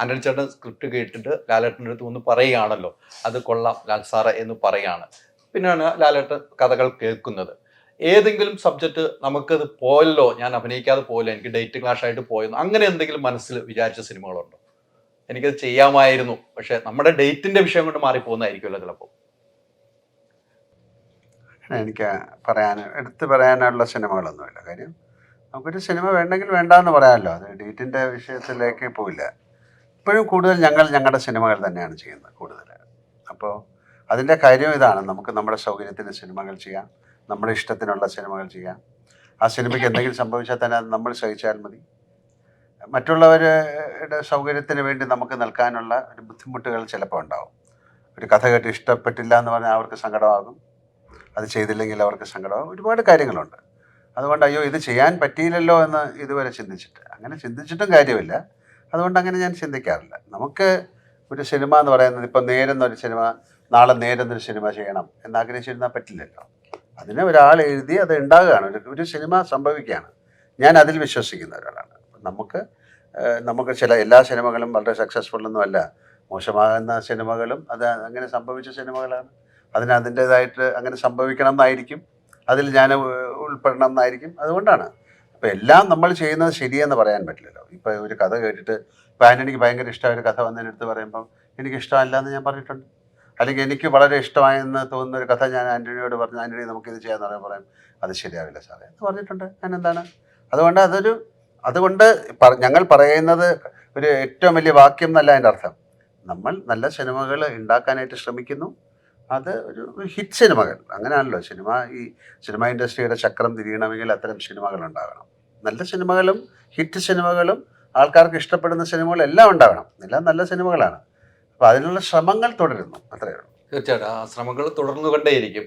ആന്റണി ചേട്ടൻ സ്ക്രിപ്റ്റ് കേട്ടിട്ട് ലാലേട്ടൻ്റെ അടുത്ത് ഒന്ന് പറയുകയാണല്ലോ, അത് കൊള്ളാം ലാൽ സാറേ എന്ന് പറയാണ്. പിന്നെയാണ് ലാലേട്ടൻ കഥകൾ കേൾക്കുന്നത്. ഏതെങ്കിലും സബ്ജക്റ്റ് നമുക്കത് പോയല്ലോ, ഞാൻ അഭിനയിക്കാതെ പോയല്ലോ, എനിക്ക് ഡേറ്റ് ക്ലാഷ് ആയിട്ട് പോയെന്ന് അങ്ങനെ എന്തെങ്കിലും മനസ്സിൽ വിചാരിച്ച സിനിമകളുണ്ടോ? എനിക്കത് ചെയ്യാമായിരുന്നു, പക്ഷെ നമ്മുടെ ഡേറ്റിന്റെ വിഷയം കൊണ്ട് മാറിപ്പോകുന്നതായിരിക്കുമല്ലോ ചിലപ്പോൾ. എനിക്ക് എടുത്തു പറയാനുള്ള സിനിമകളൊന്നുമില്ല. കാര്യം നമുക്കൊരു സിനിമ വേണ്ടെങ്കിൽ വേണ്ടാന്ന് പറയാമല്ലോ, അത് ഡേറ്റിൻ്റെ വിഷയത്തിലേക്ക് പോയില്ല. ഇപ്പോഴും കൂടുതൽ ഞങ്ങളുടെ സിനിമകൾ തന്നെയാണ് ചെയ്യുന്നത് കൂടുതൽ. അപ്പോൾ അതിൻ്റെ കാര്യം ഇതാണ്, നമുക്ക് നമ്മുടെ സൗകര്യത്തിന് സിനിമകൾ ചെയ്യാം, നമ്മുടെ ഇഷ്ടത്തിനുള്ള സിനിമകൾ ചെയ്യാം. ആ സിനിമയ്ക്ക് എന്തെങ്കിലും സംഭവിച്ചാൽ തന്നെ അത് നമ്മൾ സഹിച്ചാൽ മതി. മറ്റുള്ളവരുടെ സൗകര്യത്തിന് വേണ്ടി നമുക്ക് നിൽക്കാനുള്ള ഒരു ബുദ്ധിമുട്ടുകൾ ചിലപ്പോൾ ഉണ്ടാവും. ഒരു കഥ കേട്ട് ഇഷ്ടപ്പെട്ടില്ല എന്ന് പറഞ്ഞാൽ അവർക്ക് സങ്കടമാകും, അത് ചെയ്തില്ലെങ്കിൽ അവർക്ക് സങ്കടമാകും. ഒരുപാട് കാര്യങ്ങളുണ്ട്. അതുകൊണ്ട് അയ്യോ ഇത് ചെയ്യാൻ പറ്റിയില്ലല്ലോ എന്ന് ഇതുവരെ അങ്ങനെ ചിന്തിച്ചിട്ടും കാര്യമില്ല. അതുകൊണ്ട് അങ്ങനെ ഞാൻ ചിന്തിക്കാറില്ല. നമുക്ക് ഒരു സിനിമ എന്ന് പറയുന്നത്, ഇപ്പം നേരെന്നൊരു സിനിമ, നാളെ നേരെന്നൊരു സിനിമ ചെയ്യണം എന്നാഗ്രഹിച്ചിരുന്നാൽ പറ്റില്ലല്ലോ. അതിനെ ഒരാൾ എഴുതി അത് ഉണ്ടാകുകയാണ്, ഒരു സിനിമ സംഭവിക്കുകയാണ്. ഞാൻ അതിൽ വിശ്വസിക്കുന്ന ഒരാളാണ്. നമുക്ക് എല്ലാ സിനിമകളും വളരെ സക്സസ്ഫുൾ ഒന്നുമല്ല, മോശമാകുന്ന സിനിമകളും അത് അങ്ങനെ സംഭവിച്ച സിനിമകളാണ്. അതിൻ്റേതായിട്ട് അങ്ങനെ സംഭവിക്കണം എന്നായിരിക്കും, അതിൽ ഞാൻ ഉൾപ്പെടണം എന്നായിരിക്കും. അതുകൊണ്ടാണ് ഇപ്പോൾ എല്ലാം നമ്മൾ ചെയ്യുന്നത് ശരിയെന്ന് പറയാൻ പറ്റില്ലല്ലോ. ഇപ്പോൾ ഒരു കഥ കേട്ടിട്ട് ഇപ്പോൾ ആൻ്റണിക്ക് ഭയങ്കര ഇഷ്ടമായ ഒരു കഥ വന്നതിനടുത്ത് പറയുമ്പം എനിക്കിഷ്ടമല്ല എന്ന് ഞാൻ പറഞ്ഞിട്ടുണ്ട്. അല്ലെങ്കിൽ എനിക്ക് വളരെ ഇഷ്ടമായെന്ന് തോന്നുന്ന ഒരു കഥ ഞാൻ ആൻ്റണിയോട് പറഞ്ഞു, ആൻ്റണി നമുക്കിത് ചെയ്യാമെന്ന് പറയാൻ അത് ശരിയാവില്ല സാറേ എന്ന് പറഞ്ഞിട്ടുണ്ട്. ഞാൻ എന്താണ് അതുകൊണ്ട് ഞങ്ങൾ പറയുന്നത് ഒരു ഏറ്റവും വലിയ വാക്യം എന്നല്ല അതിൻ്റെ അർത്ഥം. നമ്മൾ നല്ല സിനിമകൾ ഉണ്ടാക്കാനായിട്ട് ശ്രമിക്കുന്നു. അത് ഒരു ഹിറ്റ് സിനിമകൾ, അങ്ങനെയാണല്ലോ ഈ സിനിമ ഇൻഡസ്ട്രിയുടെ ചക്രം തിരിയണമെങ്കിൽ അത്തരം സിനിമകൾ ഉണ്ടാകണം. നല്ല സിനിമകളും ഹിറ്റ് സിനിമകളും ആൾക്കാർക്ക് ഇഷ്ടപ്പെടുന്ന സിനിമകളും എല്ലാം ഉണ്ടാകണം. എല്ലാം നല്ല സിനിമകളാണ്. അപ്പോൾ അതിനുള്ള ശ്രമങ്ങൾ തുടരുന്നു, അത്രയേ ഉള്ളൂ. തീർച്ചയായിട്ടും ആ ശ്രമങ്ങൾ തുടർന്നുകൊണ്ടേയിരിക്കും.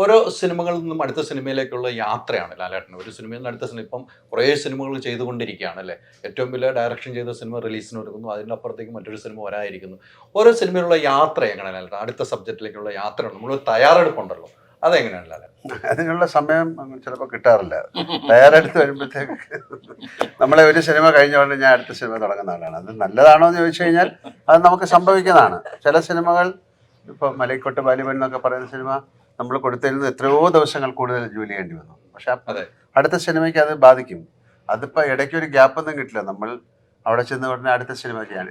ഓരോ സിനിമകളിൽ നിന്നും അടുത്ത സിനിമയിലേക്കുള്ള യാത്രയാണ് ലാലേട്ടൻ. ഒരു സിനിമയിൽ നിന്ന് അടുത്ത സിനിമ, ഇപ്പം കുറേ സിനിമകൾ ചെയ്തുകൊണ്ടിരിക്കുകയാണ് അല്ലേ. ഏറ്റവും വലിയ ഡയറക്ഷൻ ചെയ്ത സിനിമ റിലീസിന് ഒരുങ്ങുന്നു, അതിൻ്റെ അപ്പുറത്തേക്ക് മറ്റൊരു സിനിമ വരാതിരിക്കുന്നു. ഓരോ സിനിമയിലുള്ള യാത്ര എങ്ങനെ ലാലേട്ടൻ, അടുത്ത സബ്ജക്റ്റിലേക്കുള്ള യാത്ര നമ്മളൊരു തയ്യാറെടുപ്പുണ്ടല്ലോ, അതെങ്ങനെയാണ് ലാലേട്ടൻ? അതിനുള്ള സമയം ചിലപ്പോൾ കിട്ടാറില്ല. തയ്യാറെടുത്ത് വരുമ്പോഴത്തേക്ക് നമ്മളെ ഒരു സിനിമ കഴിഞ്ഞുകൊണ്ട് ഞാൻ അടുത്ത സിനിമ തുടങ്ങുന്ന ആളാണ്. അത് നല്ലതാണോ എന്ന് ചോദിച്ചു കഴിഞ്ഞാൽ അത് നമുക്ക് സംഭവിക്കുന്നതാണ്. ചില സിനിമകൾ, ഇപ്പോൾ മലൈക്കോട്ട് ബാലിബൻ എന്നൊക്കെ പറയുന്ന സിനിമ നമ്മൾ കൊടുത്തിരുന്നത് എത്രയോ ദിവസങ്ങൾ കൂടുതൽ ജോലി ചെയ്യേണ്ടി വന്നു. പക്ഷെ അടുത്ത സിനിമയ്ക്ക് അത് ബാധിക്കും. അതിപ്പോൾ ഇടയ്ക്ക് ഒരു ഗ്യാപ്പൊന്നും കിട്ടില്ല. നമ്മൾ അവിടെ ചെന്ന് പറഞ്ഞാൽ അടുത്ത സിനിമ ചെയ്യാൻ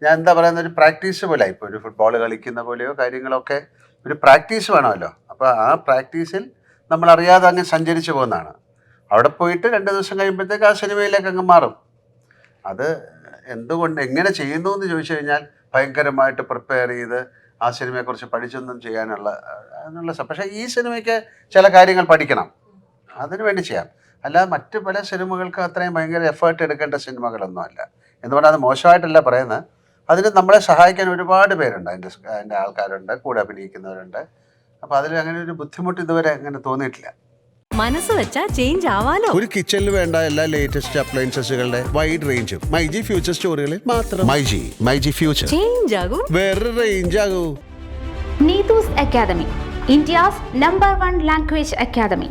ഞാൻ എന്താ പറയുന്ന ഒരു പ്രാക്ടീസ് പോലെ. ഇപ്പോൾ ഒരു ഫുട്ബോൾ കളിക്കുന്ന പോലെയോ കാര്യങ്ങളൊക്കെ ഒരു പ്രാക്ടീസ് വേണമല്ലോ. അപ്പോൾ ആ പ്രാക്ടീസിൽ നമ്മളറിയാതെ അങ്ങ് സഞ്ചരിച്ച് പോകുന്നതാണ്. അവിടെ പോയിട്ട് 2 ദിവസം കഴിയുമ്പോഴത്തേക്ക് ആ സിനിമയിലേക്ക് അങ്ങ് മാറും. അത് എന്തുകൊണ്ട് എങ്ങനെ ചെയ്യുന്നു എന്ന് ചോദിച്ചു കഴിഞ്ഞാൽ ഭയങ്കരമായിട്ട് പ്രിപ്പയർ ചെയ്ത് ആ സിനിമയെക്കുറിച്ച് പഠിച്ചൊന്നും അതിനുള്ള പക്ഷേ ഈ സിനിമയ്ക്ക് ചില കാര്യങ്ങൾ പഠിക്കണം, അതിനു വേണ്ടി ചെയ്യാം. അല്ലാതെ മറ്റ് പല സിനിമകൾക്ക് അത്രയും ഭയങ്കര എഫേർട്ട് എടുക്കേണ്ട സിനിമകളൊന്നും അല്ല. എന്തുകൊണ്ടാണ് അത് മോശമായിട്ടല്ല പറയുന്നത്. അതിന് നമ്മളെ സഹായിക്കാൻ ഒരുപാട് പേരുണ്ട്, അതിൻ്റെ ആൾക്കാരുണ്ട്, കൂടെ അഭിനയിക്കുന്നവരുണ്ട്. അപ്പോൾ അതിൽ അങ്ങനെ ഒരു ബുദ്ധിമുട്ട് ഇതുവരെ അങ്ങനെ തോന്നിയിട്ടില്ല. മനസ്സ് വെച്ചാ ചേഞ്ച് ആവാലോ. ഒരു കിച്ചണിൽ വേണ്ട എല്ലാ ലേറ്റസ്റ്റ് അപ്ലയൻസസുകളുടെ വൈഡ് റേഞ്ചും മൈജി ഫ്യൂച്ചർ സ്റ്റോറുകളിൽ മാത്രം. മൈജി ഫ്യൂച്ചർ ചേഞ്ച് ആകും, വേറെ range ആകൂ. Neetu's Academy, India's #1 language academy.